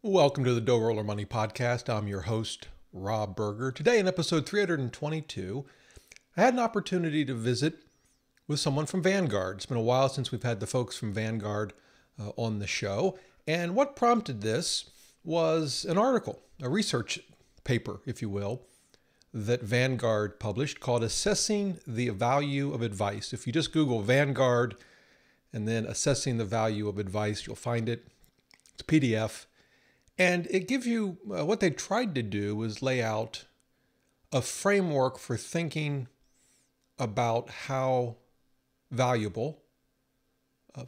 Welcome to the Dough Roller Money Podcast. I'm your host, Rob Berger. Today in episode 322, I had an opportunity to visit with someone from Vanguard. It's been a while since we've had the folks from Vanguard on the show. And what prompted this was an article, a research paper, if you will, that Vanguard published called Assessing the Value of Advice. If you just Google Vanguard and then Assessing the Value of Advice, you'll find it. It's a PDF. And it gives you, what they tried to do was lay out a framework for thinking about how valuable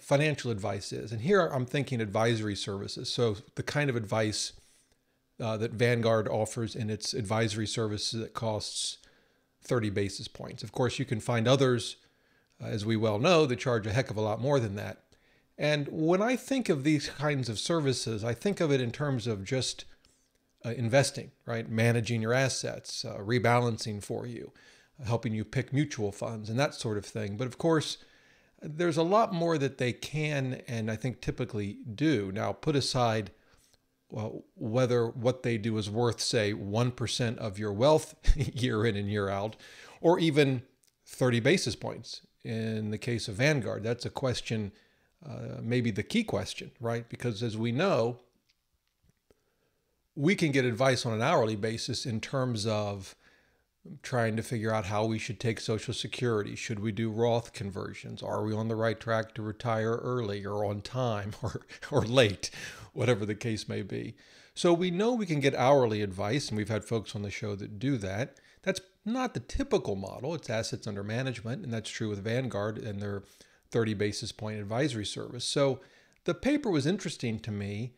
financial advice is. And here I'm thinking advisory services. So the kind of advice that Vanguard offers in its advisory services that costs 30 basis points. Of course, you can find others, as we well know, that charge a heck of a lot more than that. And when I think of these kinds of services, I think of it in terms of just investing, right? Managing your assets, rebalancing for you, helping you pick mutual funds and that sort of thing. But of course, there's a lot more that they can and I think typically do. Now, put aside whether what they do is worth, say, 1% of your wealth year in and year out, or even 30 basis points. In the case of Vanguard, that's a question, maybe the key question, right? Because as we know, we can get advice on an hourly basis in terms of trying to figure out how we should take Social Security. Should we do Roth conversions? Are we on the right track to retire early or on time or late, whatever the case may be? So we know we can get hourly advice, and we've had folks on the show that do that. That's not the typical model. It's assets under management, and that's true with Vanguard and their 30 basis point advisory service. So the paper was interesting to me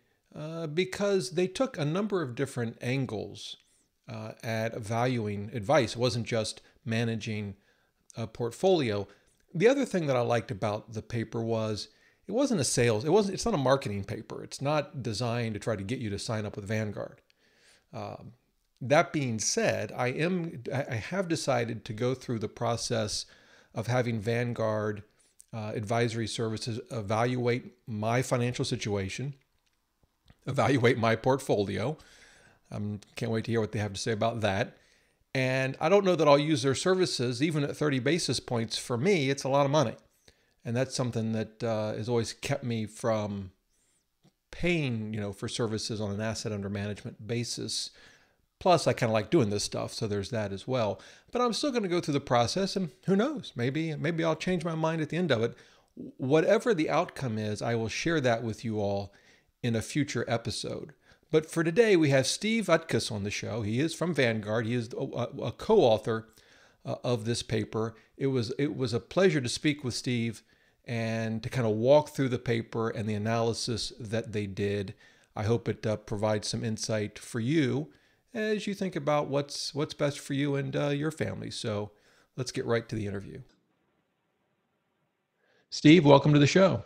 because they took a number of different angles at valuing advice. It wasn't just managing a portfolio. The other thing that I liked about the paper was it wasn't a sales, it's not a marketing paper. It's not designed to try to get you to sign up with Vanguard. That being said, I have decided to go through the process of having Vanguard advisory services evaluate my financial situation, evaluate my portfolio. Can't wait to hear what they have to say about that. And I don't know that I'll use their services, even at 30 basis points. For me, it's a lot of money. And that's something that has always kept me from paying, for services on an asset under management basis. Plus, I kind of like doing this stuff, so there's that as well. But I'm still going to go through the process, and who knows? Maybe I'll change my mind at the end of it. Whatever the outcome is, I will share that with you all in a future episode. But for today, we have Steve Utkus on the show. He is from Vanguard. He is a co-author of this paper. It was a pleasure to speak with Steve and to kind of walk through the paper and the analysis that they did. I hope it provides some insight for you as you think about what's best for you and your family. So let's get right to the interview. Steve, welcome to the show.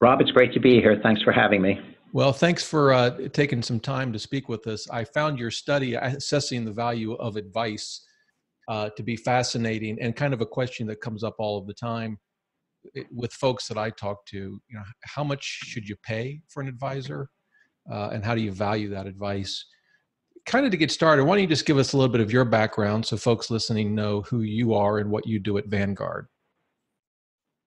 Rob, it's great to be here. Thanks for having me. Well, thanks for taking some time to speak with us. I found your study, Assessing the Value of Advice, to be fascinating and kind of a question that comes up all of the time with folks that I talk to. How much should you pay for an advisor, and how do you value that advice? Kind of to get started, why don't you just give us a little bit of your background so folks listening know who you are and what you do at Vanguard?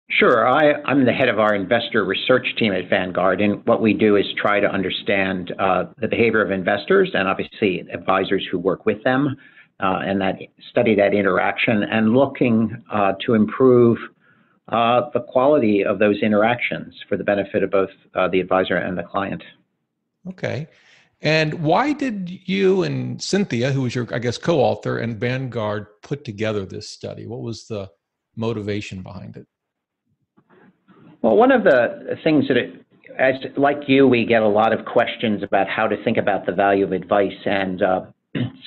Sure. I'm the head of our investor research team at Vanguard, and what we do is try to understand the behavior of investors and obviously advisors who work with them, and that study that interaction and looking to improve the quality of those interactions for the benefit of both the advisor and the client. Okay. And why did you and Cynthia, who was your, I guess, co-author, and Vanguard put together this study? What was the motivation behind it? Well, one of the things that, like you, we get a lot of questions about how to think about the value of advice. And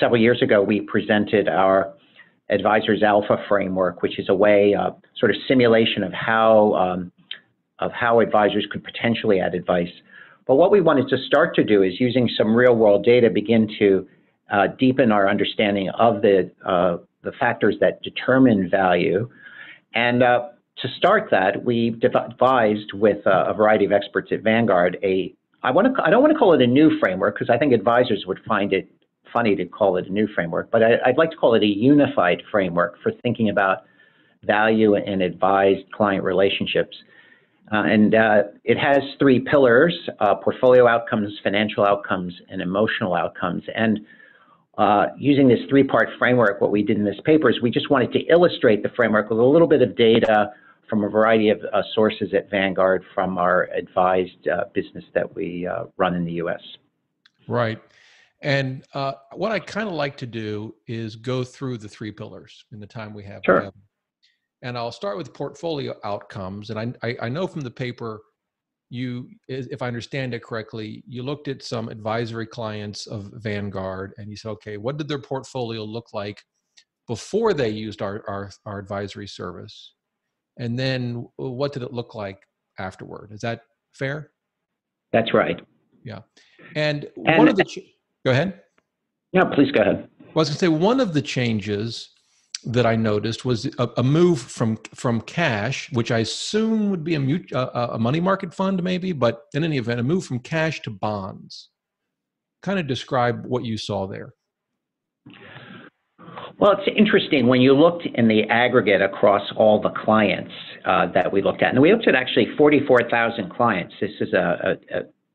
several years ago, we presented our Advisors Alpha framework, which is a way, sort of simulation of how advisors could potentially add advice. But what we wanted to start to do is, using some real-world data, begin to deepen our understanding of the factors that determine value. And to start that, we devised with a variety of experts at Vanguard a I don't want to call it a new framework because I think advisors would find it funny to call it a new framework, but I'd like to call it a unified framework for thinking about value and advised client relationships. It has three pillars: portfolio outcomes, financial outcomes, and emotional outcomes. And using this three-part framework, what we did in this paper is we just wanted to illustrate the framework with a little bit of data from a variety of sources at Vanguard from our advised business that we run in the U.S. Right. And what I kind of like to do is go through the three pillars in the time we have Sure. together. And I'll start with portfolio outcomes. And I know from the paper, you, if I understand it correctly, you looked at some advisory clients of Vanguard and you said, okay, what did their portfolio look like before they used our advisory service? And then what did it look like afterward? Is that fair? That's right. Yeah. And one of the, go ahead. No, please go ahead. I was going to say one of the changes that I noticed was a move from cash, which I assume would be a money market fund maybe, but in any event, a move from cash to bonds. Kind of describe what you saw there. Well, it's interesting when you looked in the aggregate across all the clients that we looked at, and we looked at actually 44,000 clients. This is a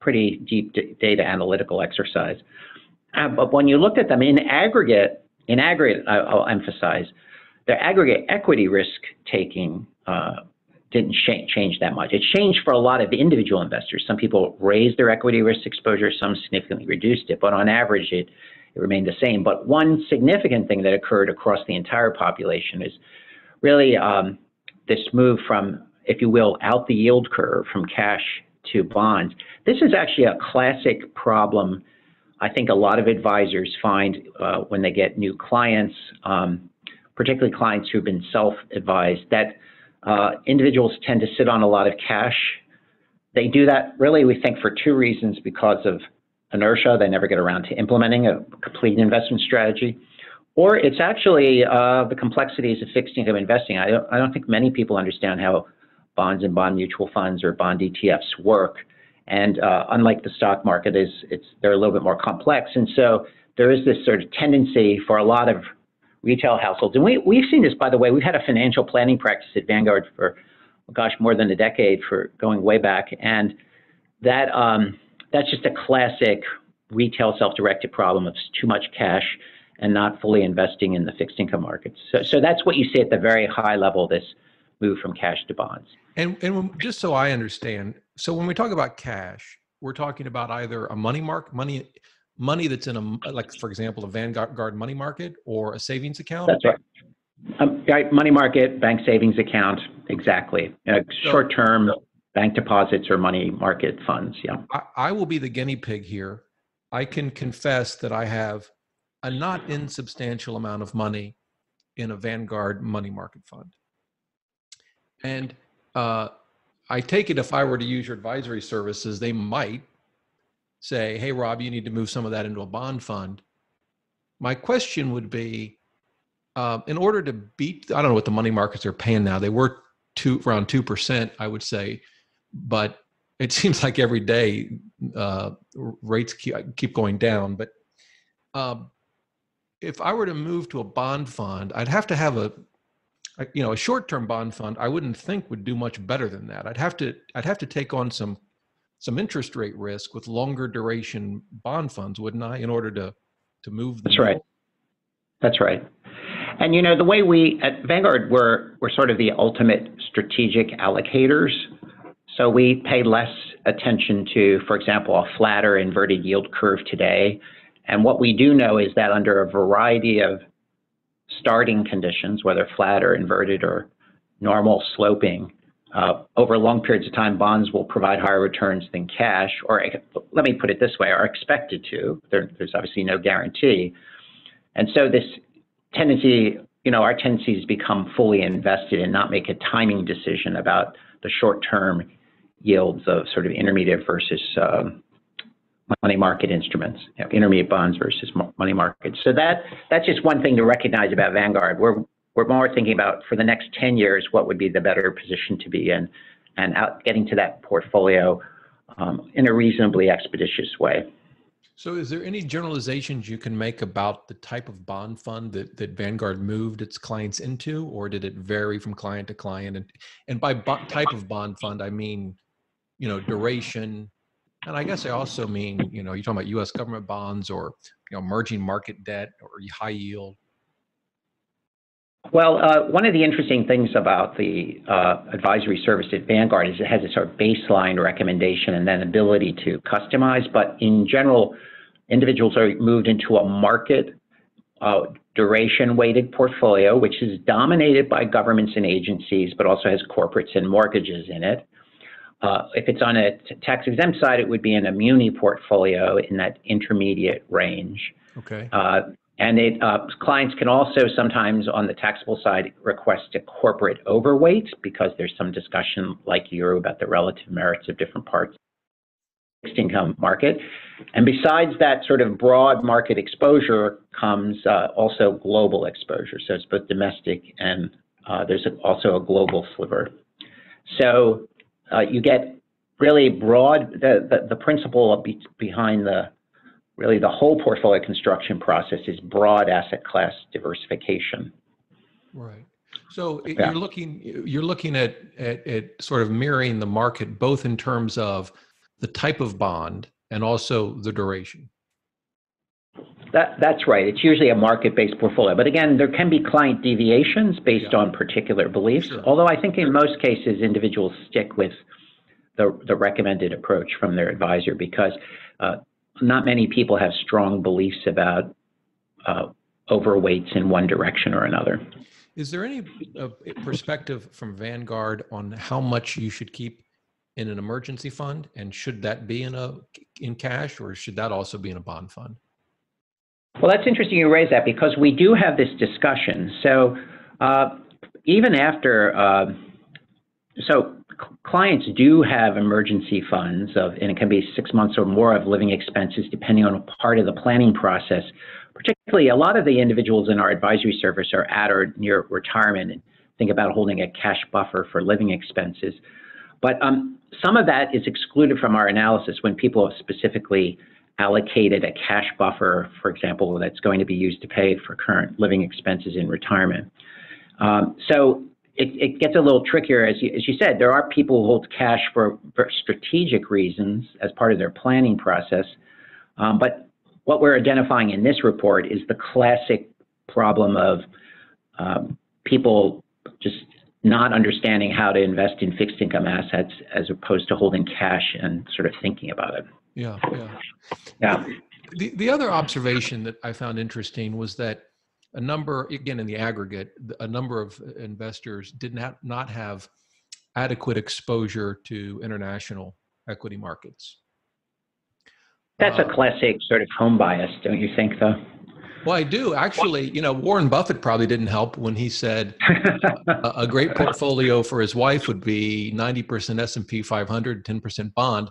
pretty deep data analytical exercise. But when you looked at them in aggregate, I'll emphasize, their aggregate equity risk taking didn't change that much. It changed for a lot of individual investors. Some people raised their equity risk exposure, some significantly reduced it, but on average, it remained the same. But one significant thing that occurred across the entire population is really this move from, if you will, out the yield curve from cash to bonds. This is actually a classic problem I think a lot of advisors find when they get new clients, particularly clients who've been self-advised, that individuals tend to sit on a lot of cash. They do that really, we think, for two reasons: because of inertia, they never get around to implementing a complete investment strategy, or it's actually the complexities of fixed income investing. I don't think many people understand how bonds and bond mutual funds or bond ETFs work. And unlike the stock market, they're a little bit more complex. And so there is this sort of tendency for a lot of retail households. And we've seen this, by the way. We've had a financial planning practice at Vanguard for, gosh, more than a decade, for going way back. And that's just a classic retail self-directed problem of too much cash and not fully investing in the fixed income markets. So that's what you see at the very high level, this move from cash to bonds. And just so I understand, so when we talk about cash, we're talking about either a money that's in a, like, for example, a Vanguard money market or a savings account? That's right. Money market, bank savings account, exactly. Short-term bank deposits or money market funds, yeah. I will be the guinea pig here. I can confess that I have a not insubstantial amount of money in a Vanguard money market fund. And I take it if I were to use your advisory services, they might say, hey, Rob, you need to move some of that into a bond fund. My question would be, in order to beat, I don't know what the money markets are paying now. They were around 2%, I would say, but it seems like every day rates keep going down. But if I were to move to a bond fund, I'd have to have a short-term bond fund. I wouldn't think would do much better than that. I'd have to take on some interest rate risk with longer duration bond funds, wouldn't I, in order to move the That's right. That's right. And the way we at Vanguard, we're sort of the ultimate strategic allocators. So we pay less attention to, for example, a flatter inverted yield curve today. And what we do know is that under a variety of starting conditions, whether flat or inverted or normal sloping, over long periods of time, bonds will provide higher returns than cash, or let me put it this way, are expected to. There's obviously no guarantee. And so this tendency, our tendency is to become fully invested and not make a timing decision about the short-term yields of sort of intermediate versus money market instruments, intermediate bonds versus money markets. So that's just one thing to recognize about Vanguard. We're more thinking about, for the next 10 years, what would be the better position to be in, and getting to that portfolio in a reasonably expeditious way. So is there any generalizations you can make about the type of bond fund that Vanguard moved its clients into, or did it vary from client to client? And by type of bond fund, I mean, duration. And I guess I also mean, you're talking about U.S. government bonds or, emerging market debt or high yield. Well, one of the interesting things about the advisory service at Vanguard is it has a sort of baseline recommendation and then ability to customize. But in general, individuals are moved into a market duration-weighted portfolio, which is dominated by governments and agencies, but also has corporates and mortgages in it. If it's on a tax-exempt side, it would be in a muni portfolio in that intermediate range. Okay. And clients can also sometimes, on the taxable side, request a corporate overweight because there's some discussion, like you, about the relative merits of different parts of the fixed income market. And besides that sort of broad market exposure comes also global exposure. So it's both domestic and there's also a global sliver. So you get really broad, the principle behind the whole portfolio construction process is broad asset class diversification. Right. So you're looking at sort of mirroring the market, both in terms of the type of bond and also the duration. That's right. It's usually a market-based portfolio. But again, there can be client deviations based on particular beliefs, sure. Although I think in most cases, individuals stick with the recommended approach from their advisor because not many people have strong beliefs about overweights in one direction or another. Is there any perspective from Vanguard on how much you should keep in an emergency fund, and should that be in cash, or should that also be in a bond fund? Well, that's interesting you raise that because we do have this discussion. So even after, clients do have emergency funds and it can be 6 months or more of living expenses depending on a part of the planning process. Particularly, a lot of the individuals in our advisory service are at or near retirement and think about holding a cash buffer for living expenses. But some of that is excluded from our analysis when people have specifically allocated a cash buffer, for example, that's going to be used to pay for current living expenses in retirement. So it gets a little trickier. As you said, there are people who hold cash for strategic reasons as part of their planning process. But what we're identifying in this report is the classic problem of people just not understanding how to invest in fixed income assets as opposed to holding cash and sort of thinking about it. Yeah. The other observation that I found interesting was that a number, again, in the aggregate, a number of investors did not have adequate exposure to international equity markets. That's a classic sort of home bias, don't you think, though? Well, I do. Actually, Warren Buffett probably didn't help when he said a great portfolio for his wife would be 90% S&P 500, 10% bond.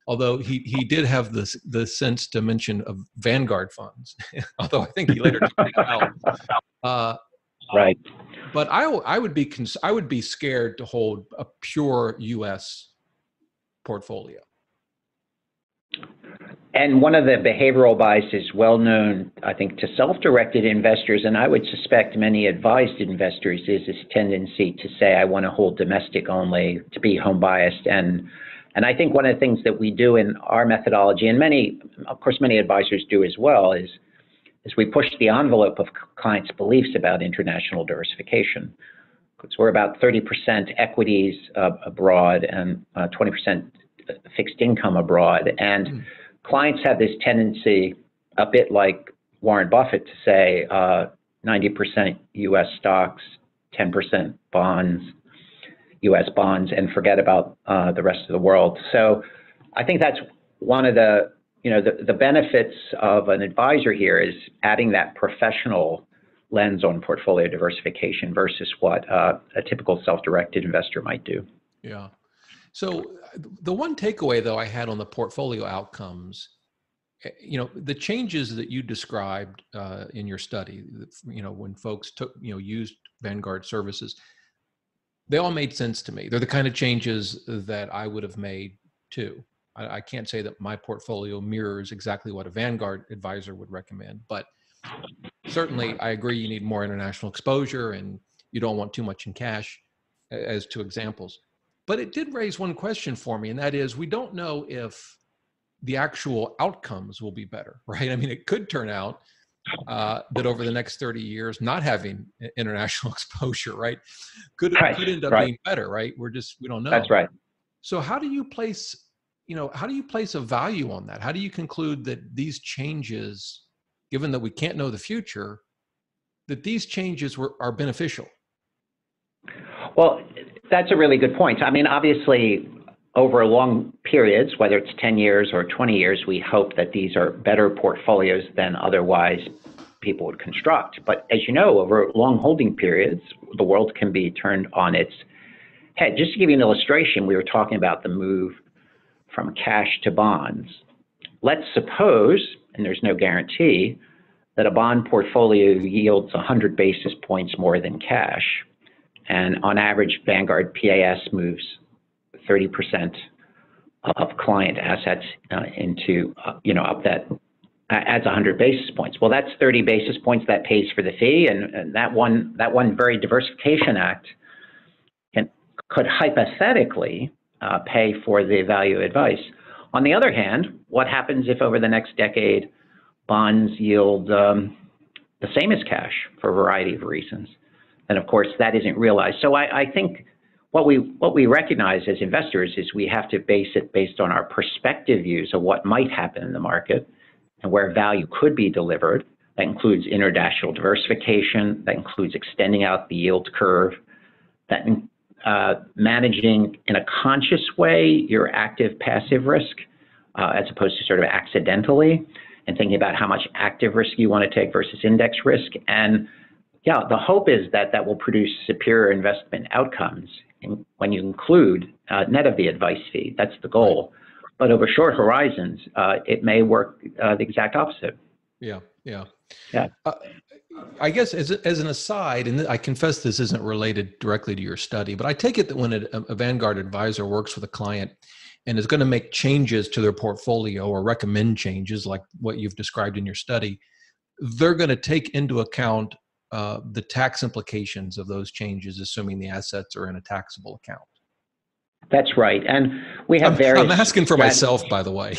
Although he did have the sense to mention of Vanguard funds, although I think he later took it out. Right. But I would be scared to hold a pure U.S. portfolio. And one of the behavioral biases well known, I think, to self-directed investors, and I would suspect many advised investors, is this tendency to say, I want to hold domestic only, to be home biased. And I think one of the things that we do in our methodology, and many advisors do as well, is we push the envelope of clients' beliefs about international diversification. Because we're about 30% equities abroad and 20% fixed income abroad. And clients have this tendency, a bit like Warren Buffett, to say 90% U.S. stocks, 10% bonds, U.S. bonds, and forget about the rest of the world. So I think that's one of the benefits of an advisor here is adding that professional lens on portfolio diversification versus what a typical self-directed investor might do. Yeah. So the one takeaway, though, I had on the portfolio outcomes, the changes that you described in your study, when folks used Vanguard services, they all made sense to me. They're the kind of changes that I would have made too. I can't say that my portfolio mirrors exactly what a Vanguard advisor would recommend, but certainly I agree you need more international exposure and you don't want too much in cash, as two examples. But it did raise one question for me, and that is, we don't know if the actual outcomes will be better, right? I mean, it could turn out that over the next 30 years, not having international exposure, right, could end up being better, right? We don't know. That's right. So how do you place, how do you place a value on that? How do you conclude that these changes, given that we can't know the future, that these changes are beneficial? Well, that's a really good point. I mean, obviously, over long periods, whether it's 10 years or 20 years, we hope that these are better portfolios than otherwise people would construct. But as you know, over long holding periods, the world can be turned on its head. Just to give you an illustration, we were talking about the move from cash to bonds. Let's suppose, and there's no guarantee, that a bond portfolio yields 100 basis points more than cash. And on average, Vanguard PAS moves 30% of client assets into, up that adds 100 basis points. Well, that's 30 basis points that pays for the fee, and that one very diversification act could hypothetically pay for the value advice. On the other hand, what happens if over the next decade bonds yield the same as cash for a variety of reasons? And of course, that isn't realized. So I think what we recognize as investors is we have to base it based on our perspective views of what might happen in the market and where value could be delivered. That includes international diversification. That includes extending out the yield curve. That managing in a conscious way your active passive risk as opposed to sort of accidentally, and thinking about how much active risk you want to take versus index risk. And yeah, the hope is that that will produce superior investment outcomes when you include net of the advice fee. That's the goal. But over short horizons, it may work the exact opposite. Yeah. I guess as an aside, and I confess this isn't related directly to your study, but I take it that when a Vanguard advisor works with a client and is going to make changes to their portfolio or recommend changes like what you've described in your study, they're going to take into account the tax implications of those changes, assuming the assets are in a taxable account. That's right. And we have various... I'm asking for myself, by the way.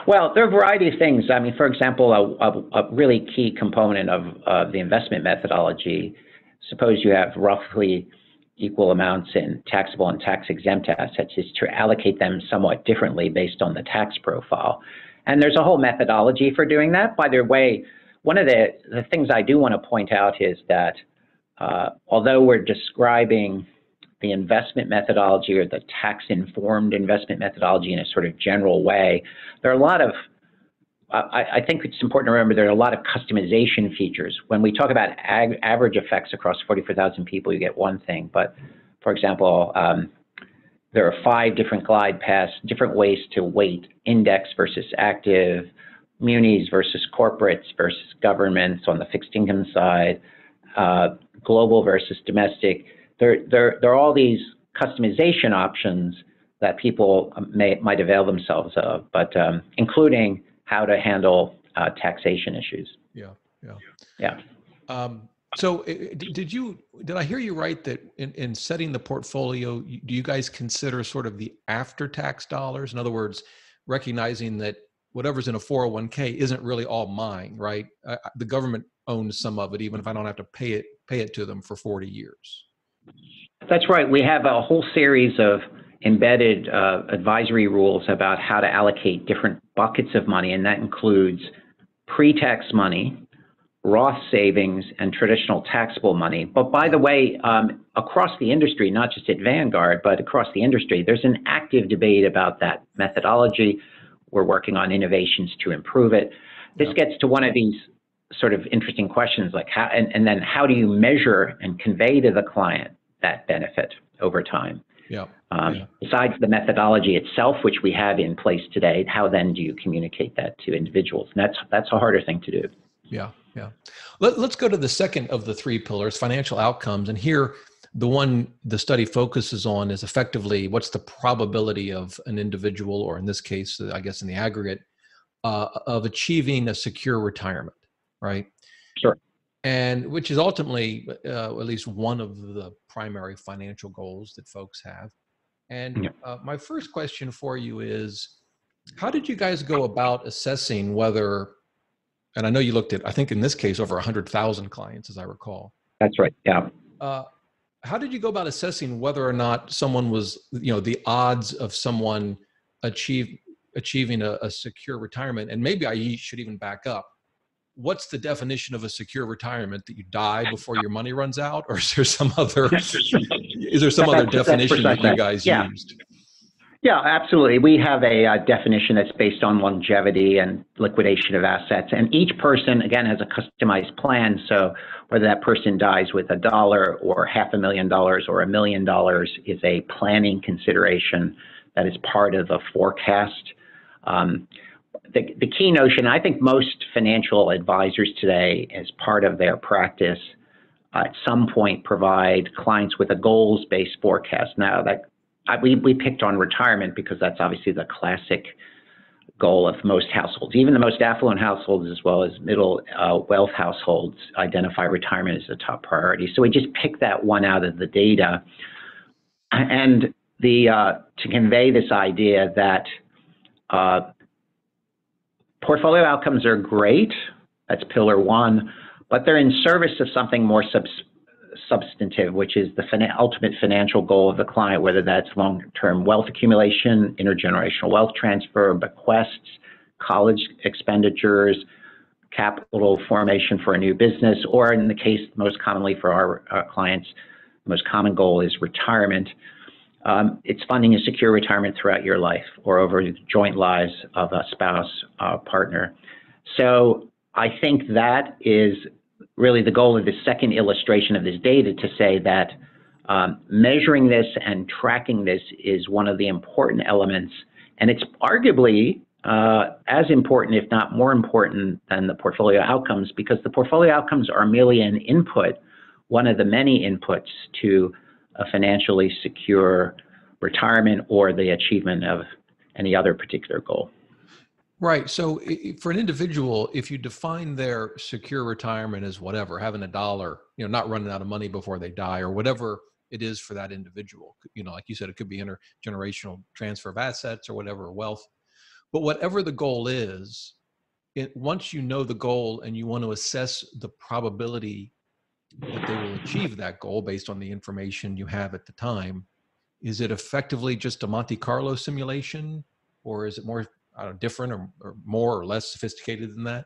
Well, there are a variety of things. I mean, for example, a really key component of the investment methodology, suppose you have roughly equal amounts in taxable and tax-exempt assets, is to allocate them somewhat differently based on the tax profile. And there's a whole methodology for doing that. By the way, one of the things I do want to point out is that although we're describing the investment methodology or the tax-informed investment methodology in a sort of general way, there are a lot of, I think it's important to remember there are a lot of customization features. When we talk about average effects across 44,000 people, you get one thing. But for example, there are 5 different glide paths, different ways to weight index versus active, munis versus corporates versus governments on the fixed income side, global versus domestic. There are all these customization options that people might avail themselves of, but including how to handle taxation issues. Yeah. So did I hear you right that in setting the portfolio, do you guys consider sort of the after-tax dollars? In other words, recognizing that whatever's in a 401k isn't really all mine, right? The government owns some of it, even if I don't have to pay it to them for 40 years. That's right. We have a whole series of embedded advisory rules about how to allocate different buckets of money, and that includes pre-tax money, Roth savings, and traditional taxable money. But by the way, across the industry, not just at Vanguard, but across the industry, there's an active debate about that methodology. We're working on innovations to improve it. This gets to one of these sort of interesting questions, like how, and then how do you measure and convey to the client that benefit over time? Besides the methodology itself, which we have in place today, how then do you communicate that to individuals? And that's a harder thing to do. Yeah. Let's go to the second of the 3 pillars, financial outcomes. And here, the one the study focuses on is effectively what's the probability of an individual, or in this case, I guess in the aggregate, of achieving a secure retirement, right? Sure. And which is ultimately at least one of the primary financial goals that folks have. And Yeah. My first question for you is, how did you guys go about assessing whether, and I know you looked at, I think in this case, over 100,000 clients, as I recall. That's right. Yeah. How did you go about assessing whether or not someone was, the odds of someone achieving a secure retirement? And maybe I should even back up. What's the definition of a secure retirement? That you die before your money runs out, or is there some other definition that you guys used? Yeah, absolutely. We have a definition that's based on longevity and liquidation of assets. And each person, again, has a customized plan. So whether that person dies with $1 or $500,000 or $1 million is a planning consideration that is part of a forecast. The key notion, I think most financial advisors today, as part of their practice, at some point provide clients with a goals-based forecast. Now, that we picked on retirement because that's obviously the classic goal of most households. Even the most affluent households, as well as middle wealth households, identify retirement as a top priority. So we just picked that one out of the data, and to convey this idea that portfolio outcomes are great. That's pillar one, but they're in service of something more substantive, which is the ultimate financial goal of the client, whether that's long-term wealth accumulation, intergenerational wealth transfer, bequests, college expenditures, capital formation for a new business, or in the case most commonly for our clients, the most common goal is retirement. It's funding a secure retirement throughout your life or over the joint lives of a spouse, partner. So I think that is really the goal of the second illustration of this data, to say that measuring this and tracking this is one of the important elements. And it's arguably as important, if not more important, than the portfolio outcomes, because the portfolio outcomes are merely an input, one of the many inputs to a financially secure retirement or the achievement of any other particular goal. Right. So for an individual, if you define their secure retirement as whatever, having $1, not running out of money before they die, or whatever it is for that individual, like you said, it could be intergenerational transfer of assets or whatever, wealth, but whatever the goal is, once you know the goal and you want to assess the probability that they will achieve that goal based on the information you have at the time, is it effectively just a Monte Carlo simulation, or is it more different or more or less sophisticated than that?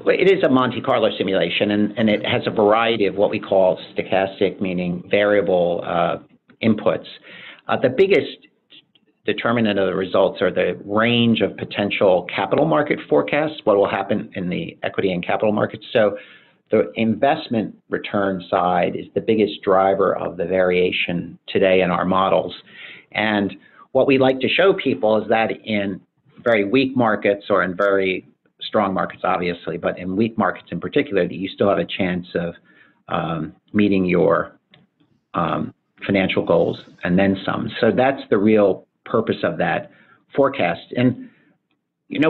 Well, it is a Monte Carlo simulation, and it has a variety of what we call stochastic, meaning variable inputs. The biggest determinant of the results are the range of potential capital market forecasts, what will happen in the equity and capital markets. So the investment return side is the biggest driver of the variation today in our models. And what we like to show people is that in very weak markets, or in very strong markets, obviously, but in weak markets in particular, that you still have a chance of meeting your financial goals and then some. So that's the real purpose of that forecast. And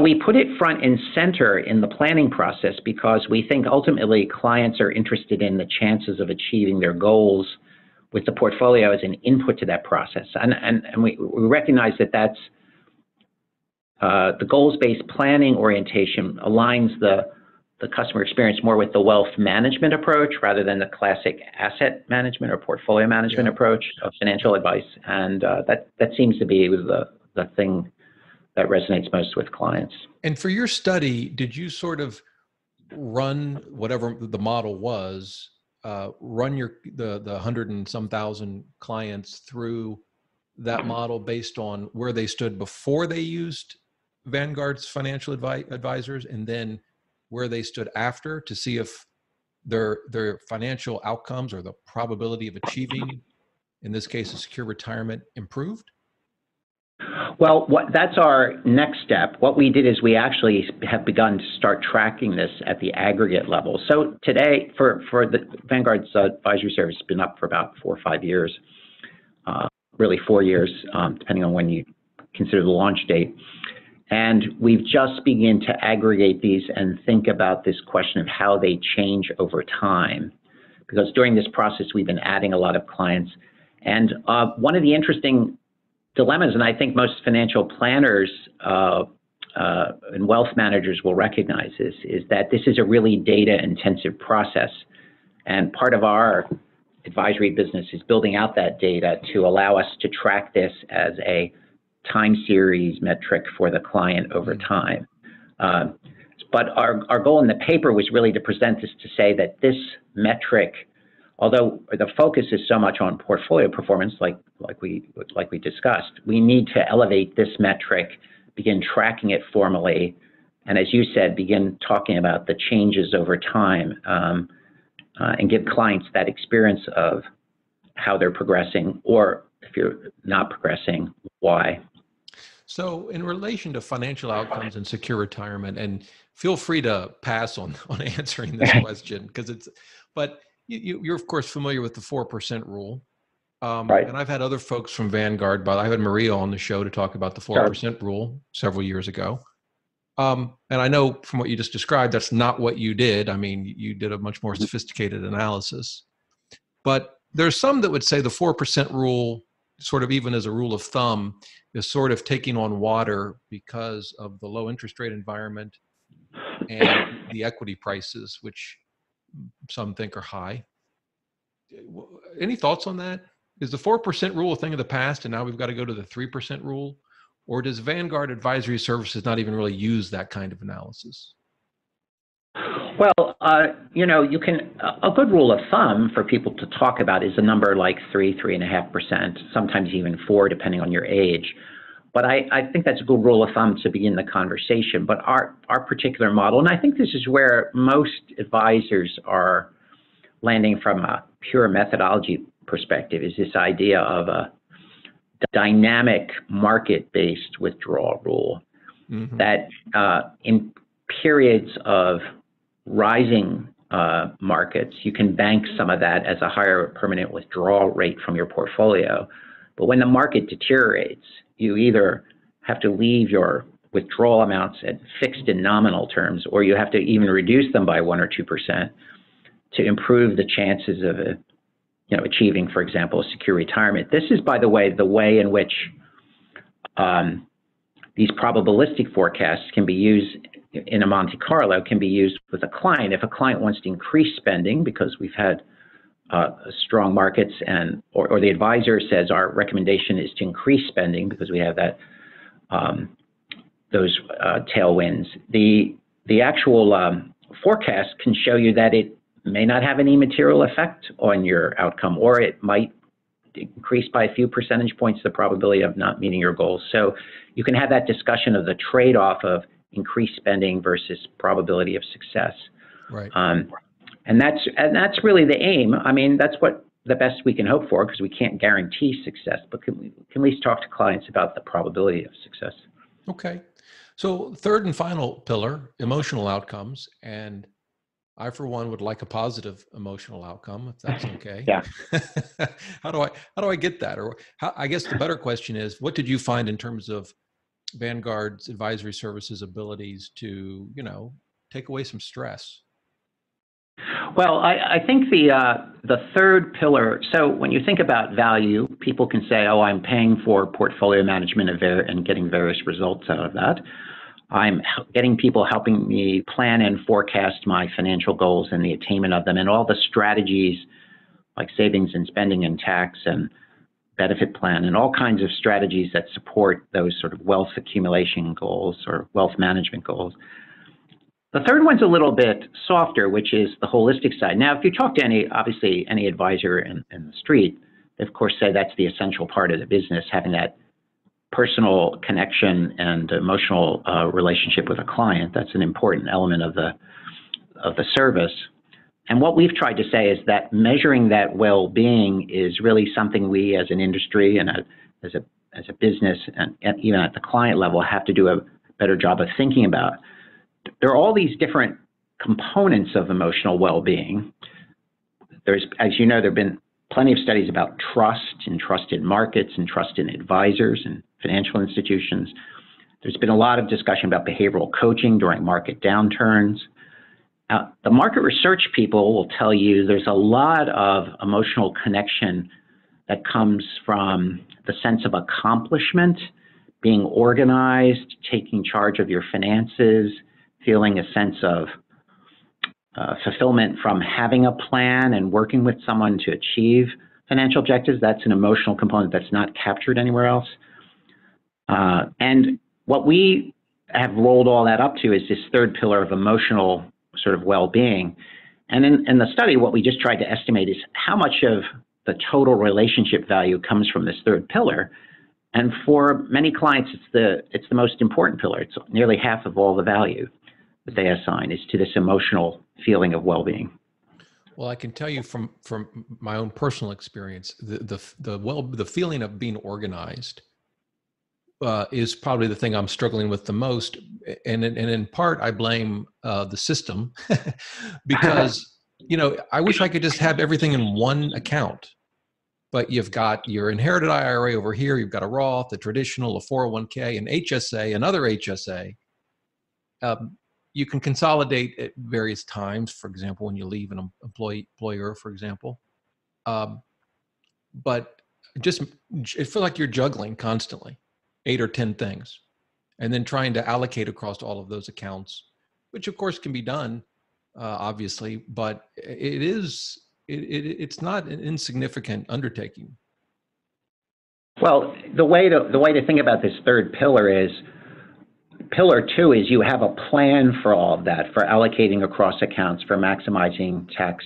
we put it front and center in the planning process because we think ultimately clients are interested in the chances of achieving their goals with the portfolio as an input to that process. And we recognize that that's the goals-based planning orientation aligns the customer experience more with the wealth management approach rather than the classic asset management or portfolio management approach of financial advice. And that seems to be the thing that resonates most with clients. And for your study, did you sort of run whatever the model was, run the 100 and some thousand clients through that model based on where they stood before they used Vanguard's financial advisors, and then where they stood after, to see if their financial outcomes or the probability of achieving, in this case, a secure retirement, improved? Well, that's our next step. What we did is we actually have begun to start tracking this at the aggregate level. So today, for the Vanguard's advisory service, has been up for about 4 or 5 years, really 4 years, depending on when you consider the launch date. And we've just begun to aggregate these and think about this question of how they change over time. Because during this process, we've been adding a lot of clients. And one of the interesting dilemmas, and I think most financial planners and wealth managers will recognize this, is that this is a really data-intensive process. And part of our advisory business is building out that data to allow us to track this as a time series metric for the client over time. But our goal in the paper was really to present this to say that this metric, although the focus is so much on portfolio performance, like we discussed, we need to elevate this metric, begin tracking it formally, and as you said, begin talking about the changes over time, and give clients that experience of how they're progressing, or if you're not progressing, why. So in relation to financial outcomes and secure retirement, and feel free to pass on answering this question, but you're of course familiar with the 4% rule. Right. And I've had other folks from Vanguard, but I had Maria on the show to talk about the 4% rule several years ago. And I know from what you just described, that's not what you did. I mean, you did a much more sophisticated analysis. But there's some that would say the 4% rule, sort of even as a rule of thumb, is sort of taking on water because of the low interest rate environment and the equity prices, which some think are high. Any thoughts on that? Is the 4% rule a thing of the past and now we've got to go to the 3% rule? Or does Vanguard Advisory Services not even really use that kind of analysis? Well, you can, a good rule of thumb for people to talk about is a number like 3.5%, sometimes even 4%, depending on your age. But I think that's a good rule of thumb to begin the conversation. But our particular model, and I think this is where most advisors are landing from a pure methodology perspective, is this idea of a dynamic market-based withdrawal rule. Mm-hmm. That in periods of rising markets, you can bank some of that as a higher permanent withdrawal rate from your portfolio. But when the market deteriorates, you either have to leave your withdrawal amounts at fixed in nominal terms, or you have to even reduce them by 1 or 2% to improve the chances of achieving, for example, a secure retirement. This is, by the way in which these probabilistic forecasts can be used in a Monte Carlo, can be used with a client. If a client wants to increase spending because we've had strong markets, or the advisor says our recommendation is to increase spending because we have that those tailwinds, the actual forecast can show you that it may not have any material effect on your outcome, or it might increase by a few percentage points the probability of not meeting your goals. So you can have that discussion of the trade-off of increased spending versus probability of success. Right. And that's really the aim. I mean, that's what the best we can hope for, because we can't guarantee success, but can we at least talk to clients about the probability of success. Okay. So third and final pillar, emotional outcomes. And I, for one, would like a positive emotional outcome, if that's okay. Yeah. How do I get that? Or I guess the better question is, what did you find in terms of Vanguard's advisory services abilities to, take away some stress? Well, I think the third pillar, so when you think about value, people can say, oh, I'm paying for portfolio management and getting various results out of that. I'm getting people helping me plan and forecast my financial goals and the attainment of them, and all the strategies like savings and spending and tax and benefit plan and all kinds of strategies that support those sort of wealth accumulation goals or wealth management goals. The third one's a little bit softer, which is the holistic side. Now, if you talk to any advisor in the street, they of course say that's the essential part of the business, having that personal connection and emotional relationship with a client. That's an important element of the service. And what we've tried to say is that measuring that well-being is really something we as an industry and as a as a business and even at the client level have to do a better job of thinking about. There are all these different components of emotional well-being. There's, as you know, there have been plenty of studies about trust and trust in markets and trust in advisors and financial institutions. There's been a lot of discussion about behavioral coaching during market downturns. The market research people will tell you there's a lot of emotional connection that comes from the sense of accomplishment, being organized, taking charge of your finances, feeling a sense of fulfillment from having a plan and working with someone to achieve financial objectives. That's an emotional component that's not captured anywhere else. And what we have rolled all that up to is this third pillar of emotional sort of well-being. And in the study, what we just tried to estimate is how much of the total relationship value comes from this third pillar. And for many clients, it's the most important pillar. It's nearly half of all the value that they assign is to this emotional feeling of well-being. Well, I can tell you from my own personal experience, the feeling of being organized is probably the thing I'm struggling with the most, and in part I blame the system because I wish I could just have everything in one account. But you've got your inherited IRA over here, you've got a Roth, a traditional, a 401k, an HSA, another HSA. You can consolidate at various times, for example, when you leave an employer, for example. But just it feels like you're juggling constantly 8 or 10 things and then trying to allocate across all of those accounts, which of course can be done, obviously, but it's not an insignificant undertaking. Well, the way to think about this third pillar is, pillar 2 is you have a plan for all of that, for allocating across accounts, for maximizing tax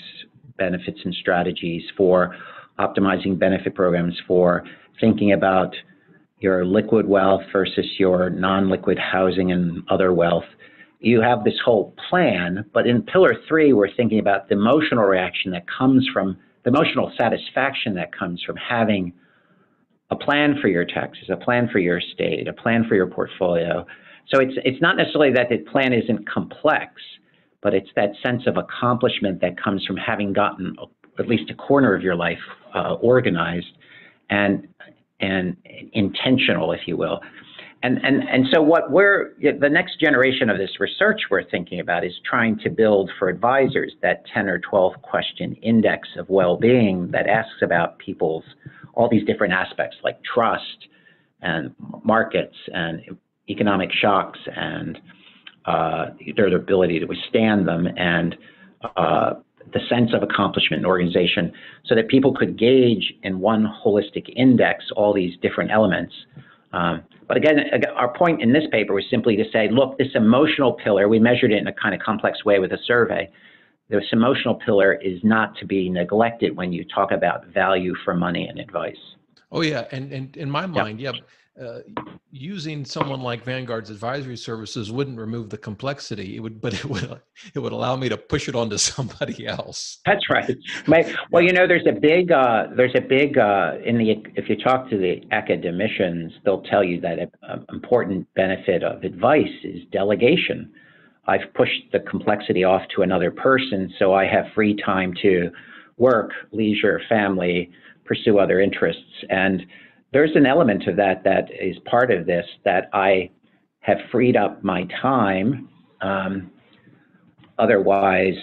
benefits and strategies, for optimizing benefit programs, for thinking about your liquid wealth versus your non-liquid housing and other wealth. You have this whole plan, but in pillar 3, we're thinking about the emotional reaction that comes from the emotional satisfaction that comes from having a plan for your taxes, a plan for your estate, a plan for your portfolio. So it's not necessarily that the plan isn't complex, but it's that sense of accomplishment that comes from having gotten at least a corner of your life organized and intentional, if you will. And so what the next generation of this research we're thinking about is trying to build for advisors that 10 or 12 question index of well-being that asks about people's all these different aspects like trust and markets and economic shocks and their ability to withstand them and the sense of accomplishment and organization, so that people could gauge in one holistic index all these different elements. But again, our point in this paper was simply to say, look, this emotional pillar, we measured it in a kind of complex way with a survey. This emotional pillar is not to be neglected when you talk about value for money and advice. Oh yeah, and in my mind, using someone like Vanguard's advisory services wouldn't remove the complexity. It would allow me to push it onto somebody else. That's right. Well, there's a big if you talk to the academicians, they'll tell you that an important benefit of advice is delegation. I've pushed the complexity off to another person, so I have free time to work, leisure, family, pursue other interests. And there's an element of that is part of this, that I have freed up my time. Otherwise,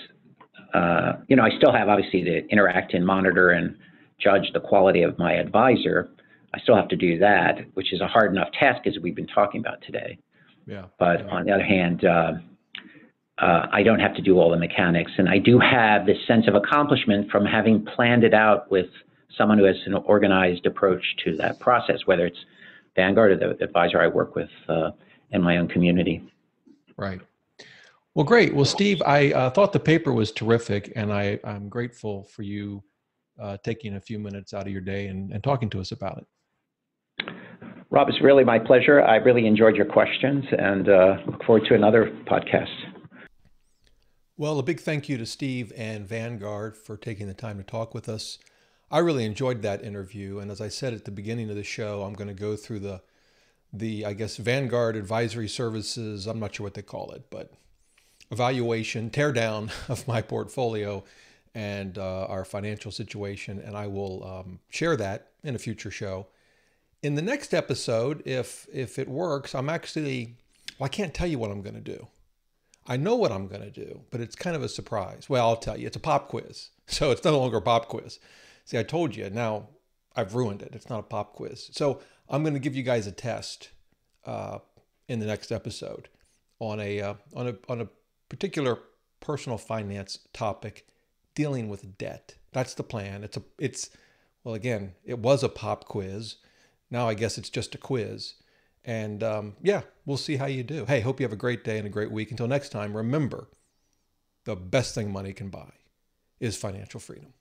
I still have obviously to interact and monitor and judge the quality of my advisor. I still have to do that, which is a hard enough task as we've been talking about today. Yeah. But on the other hand, I don't have to do all the mechanics. And I do have this sense of accomplishment from having planned it out with someone who has an organized approach to that process, whether it's Vanguard or the advisor I work with in my own community. Right. Well, great. Well, Steve, I thought the paper was terrific, and I'm grateful for you taking a few minutes out of your day and talking to us about it. Rob, it's really my pleasure. I really enjoyed your questions and look forward to another podcast. Well, a big thank you to Steve and Vanguard for taking the time to talk with us. I really enjoyed that interview. And as I said at the beginning of the show, I'm going to go through the I guess, Vanguard Advisory Services, I'm not sure what they call it, but evaluation, tear down of my portfolio and our financial situation. And I will share that in a future show. In the next episode, if it works, I'm actually, well, I can't tell you what I'm going to do. I know what I'm going to do, but it's kind of a surprise. Well, I'll tell you, it's a pop quiz. So it's no longer a pop quiz. See, I told you, now I've ruined it. It's not a pop quiz. So I'm going to give you guys a test in the next episode on a particular personal finance topic dealing with debt. That's the plan. Well, again, it was a pop quiz. Now I guess it's just a quiz. And yeah, we'll see how you do. Hey, hope you have a great day and a great week. Until next time, remember, the best thing money can buy is financial freedom.